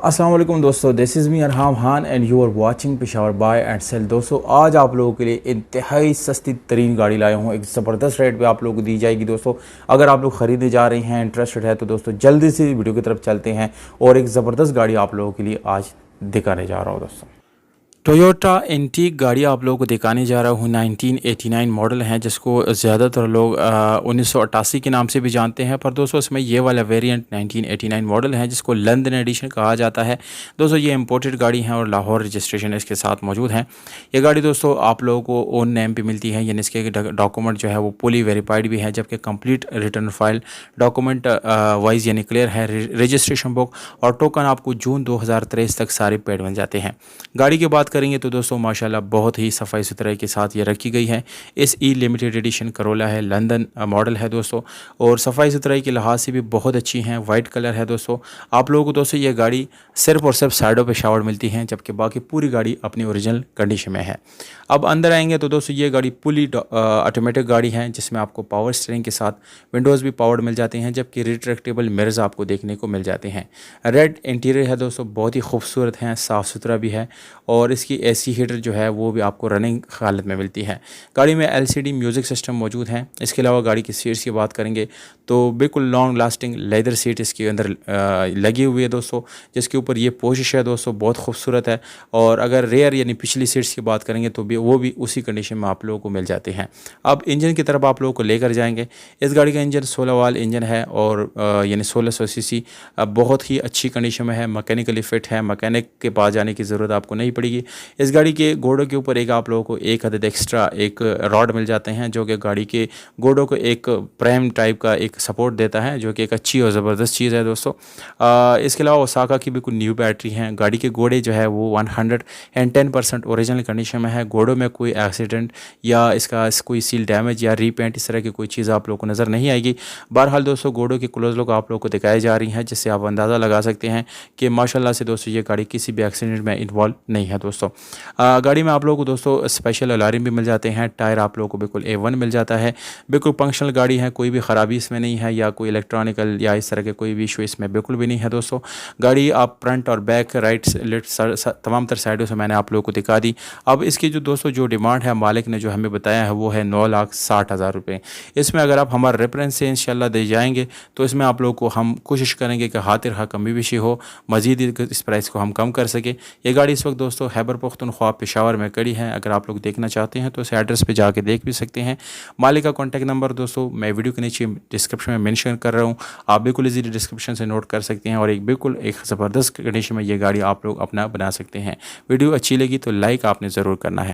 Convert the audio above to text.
अस्सलाम वालेकुम दोस्तों, this is me Arham Khan and you are watching Peshawar buy and sell. दोस्तों आज आप लोगों के लिए इंतहाई सस्ती तरीन गाड़ी लाया हूँ, एक ज़बरदस्त रेट पे आप लोगों को दी जाएगी। दोस्तों अगर आप लोग ख़रीदने जा रहे हैं, इंटरेस्टेड है तो दोस्तों जल्दी से वीडियो की तरफ चलते हैं और एक ज़बरदस्त गाड़ी आप लोगों के लिए आज दिखाने जा रहा हूँ। दोस्तों टोयोटा एंटीक गाड़ी आप लोगों को दिखाने जा रहा हूँ। 1989 मॉडल है, जिसको ज़्यादातर लोग 1988 के नाम से भी जानते हैं, पर दोस्तों इसमें ये वाला वेरिएंट 1989 मॉडल है जिसको लंदन एडिशन कहा जाता है। दोस्तों ये इंपोर्टेड गाड़ी है और लाहौर रजिस्ट्रेशन इसके साथ मौजूद है। ये गाड़ी दोस्तों आप लोगों को ओन नेम पे मिलती है, यानी इसके डॉक्यूमेंट जो है वो पुली वेरीफाइड भी है, जबकि complete return file document wise यानी क्लियर है। रजिस्ट्रेशन बुक और टोकन आपको जून 2023 तक सारे पेड मिल जाते हैं। गाड़ी की बात करेंगे तो दोस्तों माशाल्लाह बहुत ही सफाई सुथराई के साथ ये रखी गई है। इस ई लिमिटेड एडिशन करोला है, लंदन मॉडल है दोस्तों, और सफाई सुथराई के लिहाज से भी बहुत अच्छी हैं। वाइट कलर है दोस्तों। आप लोगों को दोस्तों ये गाड़ी सिर्फ और सिर्फ साइडों पे शावर मिलती हैं, जबकि बाकी पूरी गाड़ी अपनी ओरिजिनल कंडीशन में है। अब अंदर आएंगे तो दोस्तों ये गाड़ी पुली ऑटोमेटिक गाड़ी है, जिसमें आपको पावर स्टीयरिंग के साथ विंडोज़ भी पावर्ड मिल जाते हैं, जबकि रिट्रैक्टेबल मिरर्स आपको देखने को मिल जाते हैं। रेड इंटीरियर है दोस्तों, बहुत ही खूबसूरत है, साफ़ सुथरा भी है, और इसकी एसी हीटर जो है वो भी आपको रनिंग हालत में मिलती है। गाड़ी में एलसीडी म्यूज़िक सिस्टम मौजूद है। इसके अलावा गाड़ी की सीट्स की बात करेंगे तो बिल्कुल लॉन्ग लास्टिंग लेदर सीट इसके अंदर लगी हुई है दोस्तों, जिसके ऊपर ये पोशिश है दोस्तों, बहुत खूबसूरत है। और अगर रेयर यानी पिछली सीट्स की बात करेंगे तो भी वो भी उसी कंडीशन में आप लोगों को मिल जाते हैं। अब इंजन की तरफ आप लोगों को लेकर जाएंगे। इस गाड़ी का इंजन 16 वाल इंजन है और यानी 1600 सीसी बहुत ही अच्छी कंडीशन में है, मैकेनिकली फिट है, मैकेनिक के पास जाने की ज़रूरत आपको नहीं पड़ेगी। इस गाड़ी के गोड़ों के ऊपर एक आप लोगों को एक अदद एक्स्ट्रा एक रॉड मिल जाते हैं, जो कि गाड़ी के गोड़ों को एक प्राइम टाइप का एक सपोर्ट देता है, जो कि एक अच्छी और ज़बरदस्त चीज़ है दोस्तों। इसके अलावा ओसाका की बिल्कुल न्यू बैटरी हैं। गाड़ी के गोड़े जो है वो 110% ओरिजिनल कंडीशन में है। गोड़ों में कोई एक्सीडेंट या इसका कोई सील डैमेज या रीपेंट इस तरह की कोई चीज़ आप लोगों को नज़र नहीं आएगी। बहरहाल दोस्तों गोड़ों की क्लोज लुक आप लोगों को दिखाई जा रही हैं, जिससे आप अंदाज़ा लगा सकते हैं कि माशाल्लाह से दोस्तों ये गाड़ी किसी भी एक्सीडेंट में इन्वॉल्व नहीं है दोस्तों। गाड़ी में आप लोगों को दोस्तों स्पेशल अलार्म भी मिल जाते हैं। टायर आप लोगों को बिल्कुल A1 मिल जाता है। बिल्कुल फंक्शनल गाड़ी है, कोई भी ख़राबी इसमें नहीं है या कोई इलेक्ट्रॉनिकल या इस तरह के कोई भी इशू इसमें बिल्कुल भी नहीं है दोस्तों। गाड़ी आप फ्रंट और बैक राइट लेफ्ट तमाम तर साइडों से मैंने आप लोगों को दिखा दी। अब इसकी जो दोस्तों जो डिमांड है मालिक ने जो हमें बताया है वो है 9,60,000 रुपये। इसमें अगर आप हमारे रेफरेंस से इंशाल्लाह दे जाएंगे तो इसमें आप लोगों को हम कोशिश करेंगे कि हातिर हाँ कमी बेशी हो, मज़ीद इस प्राइस को हम कम कर सकें। ये गाड़ी इस वक्त दोस्तों खैबर पख्तूनख्वा पेशावर में खड़ी है। अगर आप लोग देखना चाहते हैं तो इस एड्रेस पे जाके देख भी सकते हैं। मालिक का कॉन्टैक्ट नंबर दोस्तों मैं वीडियो के नीचे डिस्क्रिप्शन में मेंशन कर रहा हूँ, आप बिल्कुल इजीली डिस्क्रिप्शन से नोट कर सकते हैं, और एक बिल्कुल एक ज़बरदस्त कंडीशन में ये गाड़ी आप लोग अपना बना सकते हैं। वीडियो अच्छी लगी तो लाइक आपने ज़रूर करना है।